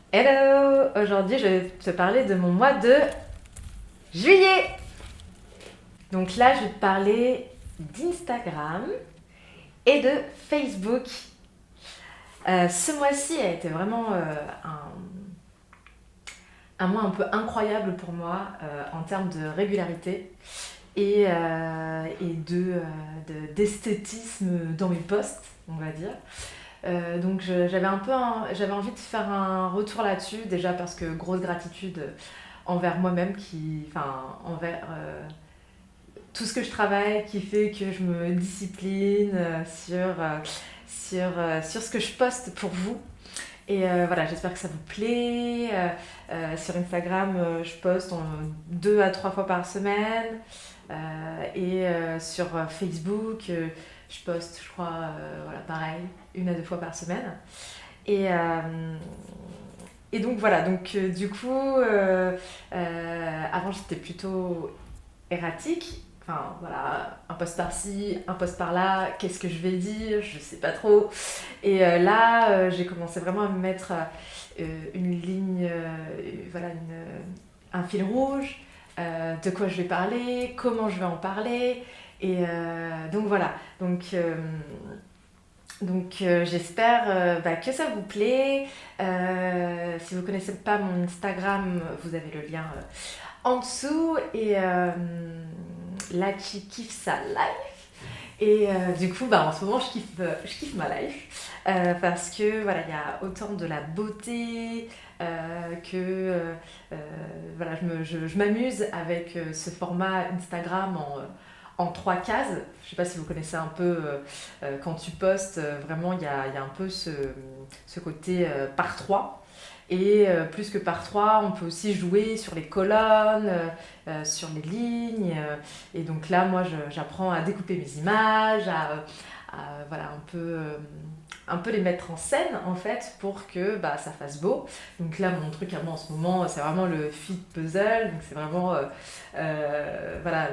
Hello! Aujourd'hui, je vais te parler de mon mois de juillet. Donc là, je vais te parler d'Instagram et de Facebook. Ce mois-ci a été vraiment un mois un peu incroyable pour moi en termes de régularité et d'esthétisme dans mes posts, on va dire. J'avais envie de faire un retour là-dessus, déjà parce que grosse gratitude envers moi-même, envers tout ce que je travaille, qui fait que je me discipline sur ce que je poste pour vous. Voilà, j'espère que ça vous plaît. Sur Instagram, je poste 2 à 3 fois par semaine. Sur Facebook, je poste, je crois, voilà, pareil, 1 à 2 fois par semaine. Et, euh, et donc voilà, du coup, avant j'étais plutôt erratique. Enfin voilà, un post par-ci, un post par-là, qu'est-ce que je vais dire, je sais pas trop. Là, j'ai commencé vraiment à me mettre une ligne, un fil rouge, de quoi je vais parler, comment je vais en parler. Donc voilà, j'espère que ça vous plaît. Si vous ne connaissez pas mon Instagram, vous avez le lien en dessous. Là, qui kiffe sa life. Du coup, en ce moment, je kiffe ma life. Parce que voilà, il y a autant de la beauté voilà, je m'amuse avec ce format Instagram en 3 cases. Je sais pas si vous connaissez un peu quand tu postes, vraiment il y a un peu ce côté par 3. Plus que par 3, on peut aussi jouer sur les colonnes, sur les lignes. Et donc là, moi, j'apprends à découper mes images, voilà, un peu les mettre en scène, en fait, pour que ça fasse beau. Donc là, mon truc à moi en ce moment, c'est vraiment le fit puzzle. Donc c'est vraiment, voilà,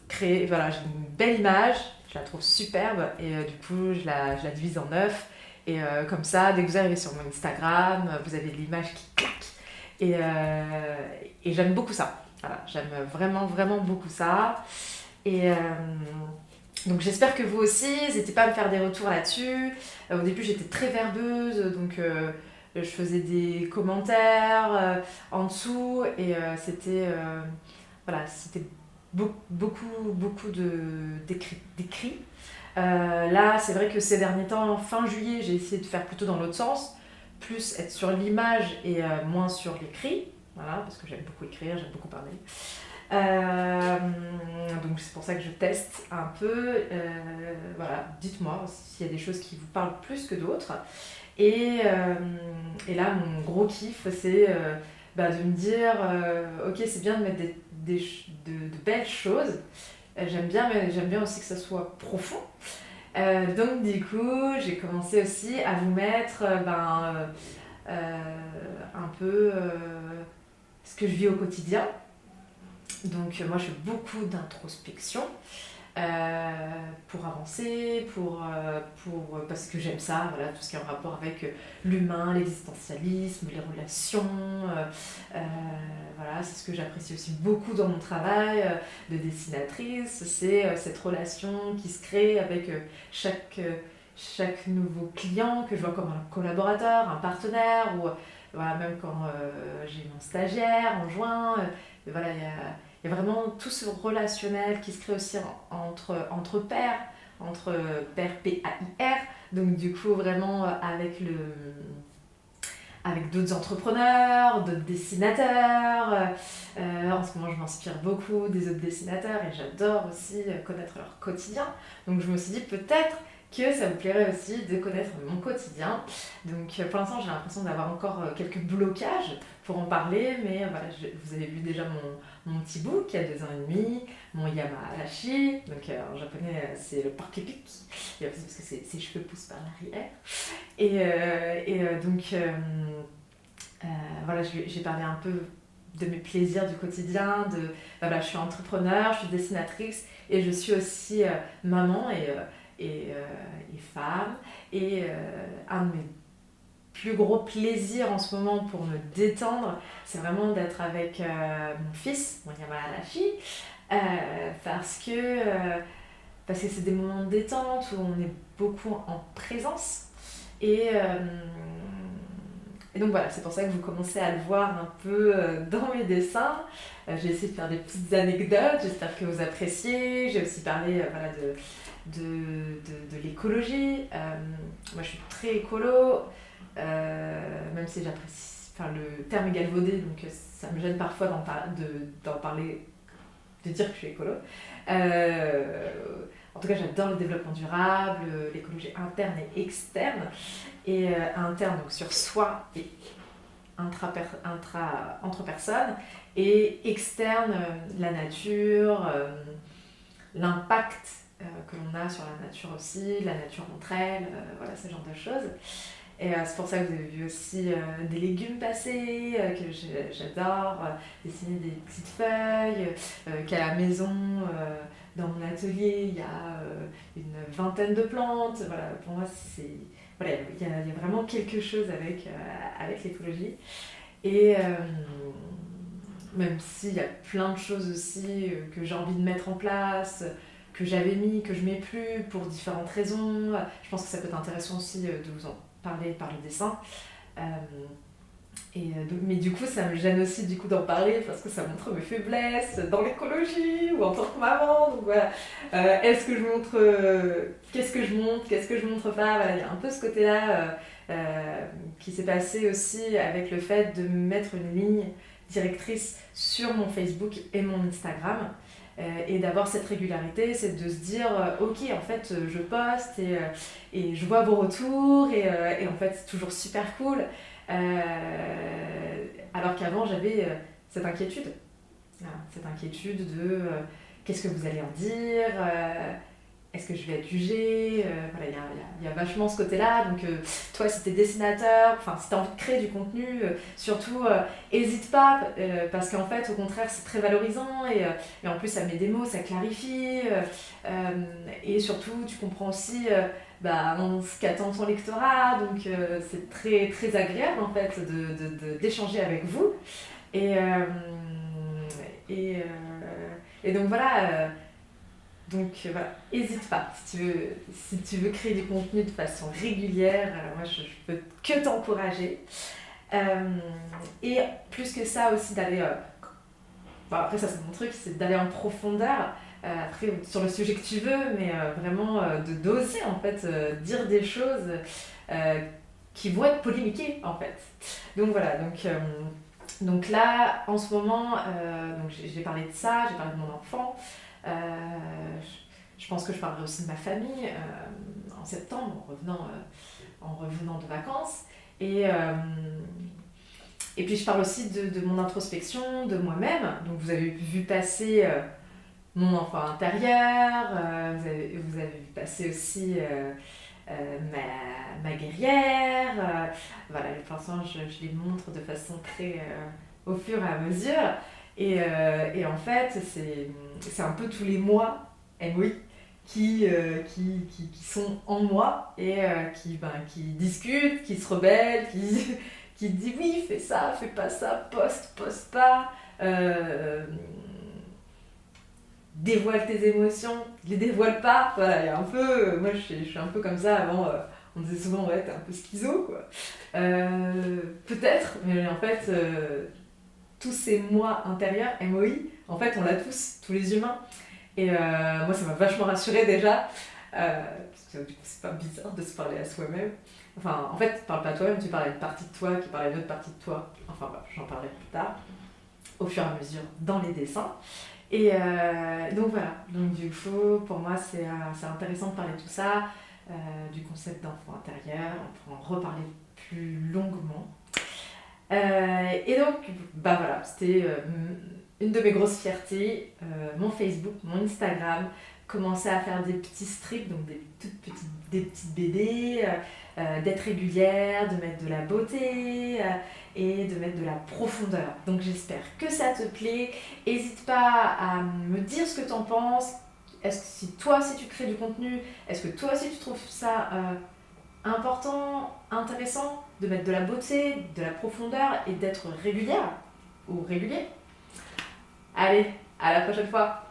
créer, voilà, j'ai une belle image, je la trouve superbe, du coup, je la divise en 9. Comme ça, dès que vous arrivez sur mon Instagram, vous avez l'image qui claque. Et j'aime beaucoup ça. Voilà, j'aime vraiment, vraiment beaucoup ça. Et donc j'espère que vous aussi, n'hésitez pas à me faire des retours là-dessus. Au début, j'étais très verbeuse, je faisais des commentaires en dessous voilà, c'était beaucoup d'écrits. Là, c'est vrai que ces derniers temps, fin juillet, j'ai essayé de faire plutôt dans l'autre sens, plus être sur l'image et moins sur l'écrit. Voilà, parce que j'aime beaucoup écrire, j'aime beaucoup parler. Donc c'est pour ça que je teste un peu. Voilà, dites-moi s'il y a des choses qui vous parlent plus que d'autres. Et là, mon gros kiff, c'est de me dire, ok, c'est bien de mettre de belles choses. J'aime bien, mais j'aime bien aussi que ça soit profond. Donc du coup, j'ai commencé aussi à vous mettre un peu ce que je vis au quotidien. Donc moi, je fais beaucoup d'introspection pour avancer, parce que j'aime ça, voilà, tout ce qui est en rapport avec l'humain, l'existentialisme, les relations. Voilà, c'est ce que j'apprécie aussi beaucoup dans mon travail de dessinatrice, c'est cette relation qui se crée avec chaque nouveau client que je vois comme un collaborateur, un partenaire, ou voilà, même quand j'ai mon stagiaire en juin, voilà, il y a vraiment tout ce relationnel qui se crée aussi entre pairs, entre pairs P-A-I-R. Donc du coup, vraiment avec d'autres entrepreneurs, d'autres dessinateurs. En ce moment, je m'inspire beaucoup des autres dessinateurs et j'adore aussi connaître leur quotidien. Donc je me suis dit peut-être que ça vous plairait aussi de connaître mon quotidien. Donc pour l'instant, j'ai l'impression d'avoir encore quelques blocages pour en parler, mais voilà, vous avez vu déjà mon petit bout qui a 2 ans et demi, mon Yamarashi, donc en japonais c'est le porc-épic, parce que ses cheveux poussent par l'arrière. Voilà, j'ai parlé un peu de mes plaisirs du quotidien, voilà, je suis entrepreneur, je suis dessinatrice et je suis aussi maman et femme. Un de mes plus gros plaisir en ce moment pour me détendre, c'est vraiment d'être avec mon fils, mon Yamarashi, parce que parce que c'est des moments de détente où on est beaucoup en présence. Et, euh, et donc voilà, c'est pour ça que vous commencez à le voir un peu dans mes dessins. J'ai essayé de faire des petites anecdotes, j'espère que vous appréciez. J'ai aussi parlé voilà, de l'écologie. Moi je suis très écolo, même si j'apprécie, enfin, le terme est galvaudé, donc ça me gêne parfois d'en parler, de dire que je suis écolo. Euh, En tout cas, j'adore le développement durable, l'écologie interne et externe. Et interne, donc sur soi et entre personnes. Et externe, la nature, l'impact que l'on a sur la nature aussi, la nature entre elles, voilà, ce genre de choses. Et c'est pour ça que vous avez vu aussi des légumes passer, que j'adore, dessiner des petites feuilles, qu'à la maison, dans mon atelier, il y a une vingtaine de plantes. Voilà, pour moi, voilà, il y a vraiment quelque chose avec l'écologie. Et même s'il y a plein de choses aussi que j'ai envie de mettre en place, que j'avais mis, que je mets plus pour différentes raisons, je pense que ça peut être intéressant aussi de vous en parler par le dessin. Mais du coup, ça me gêne aussi du coup d'en parler parce que ça montre mes faiblesses dans l'écologie ou en tant que maman. Donc voilà, est-ce que je montre, qu'est-ce que je montre, qu'est-ce que je montre pas. Voilà, il y a un peu ce côté-là qui s'est passé aussi avec le fait de mettre une ligne directrice sur mon Facebook et mon Instagram. Et d'avoir cette régularité, c'est de se dire ok, en fait je poste et je vois vos retours et en fait c'est toujours super cool. Alors qu'avant j'avais cette inquiétude. Voilà, cette inquiétude de qu'est-ce que vous allez en dire, est-ce que je vais être jugée, voilà, il y a vachement ce côté-là. Donc toi si t'es dessinateur, enfin si t'as envie de créer du contenu, surtout hésite pas, parce qu'en fait au contraire c'est très valorisant et en plus ça met des mots, ça clarifie, et surtout tu comprends aussi ce qu'attend ton lectorat, donc c'est très, très agréable en fait d'échanger avec vous. Et, euh, et, euh, et donc voilà. Voilà, n'hésite pas si tu veux créer du contenu de façon régulière, moi je peux que t'encourager. Et plus que ça aussi d'aller, après ça c'est mon truc, c'est d'aller en profondeur, après sur le sujet que tu veux, mais vraiment d'oser en fait dire des choses qui vont être polémiquées en fait. Donc voilà, donc là en ce moment, donc j'ai parlé de ça, j'ai parlé de mon enfant. Je pense que je parlerai aussi de ma famille en septembre en revenant de vacances. Et puis je parle aussi de mon introspection, de moi-même. Donc vous avez vu passer mon enfant intérieur, vous avez vu passer aussi ma guerrière. Voilà, pour l'instant je les montre de façon très au fur et à mesure. Et en fait, c'est un peu tous les moi, MOI, qui sont en moi et qui discutent, qui se rebellent, qui disent oui, fais ça, fais pas ça, poste pas, dévoile tes émotions, les dévoile pas. Voilà, il y a un peu, moi je suis un peu comme ça avant. On disait souvent, ouais, t'es un peu schizo, quoi. Peut-être, mais en fait, tous ces moi intérieurs, MOI, en fait, on l'a tous les humains. Et moi, ça m'a vachement rassurée déjà, parce que du coup, c'est pas bizarre de se parler à soi-même. Enfin, en fait, tu parles pas à toi-même, tu parles à une partie de toi qui parle à une autre partie de toi. Enfin, bah, j'en parlerai plus tard, au fur et à mesure, dans les dessins. Et donc voilà, donc du coup, pour moi, c'est intéressant de parler de tout ça, du concept d'enfant intérieur, on pourra en reparler plus longuement. Et donc, voilà, c'était une de mes grosses fiertés, mon Facebook, mon Instagram, commencer à faire des petits strips, donc des petites BD, d'être régulière, de mettre de la beauté et de mettre de la profondeur. Donc j'espère que ça te plaît. N'hésite pas à me dire ce que tu en penses. Est-ce que si toi aussi tu crées du contenu, est-ce que toi aussi tu trouves ça important, intéressant? de mettre de la beauté, de la profondeur et d'être régulière ou régulier. Allez, à la prochaine fois.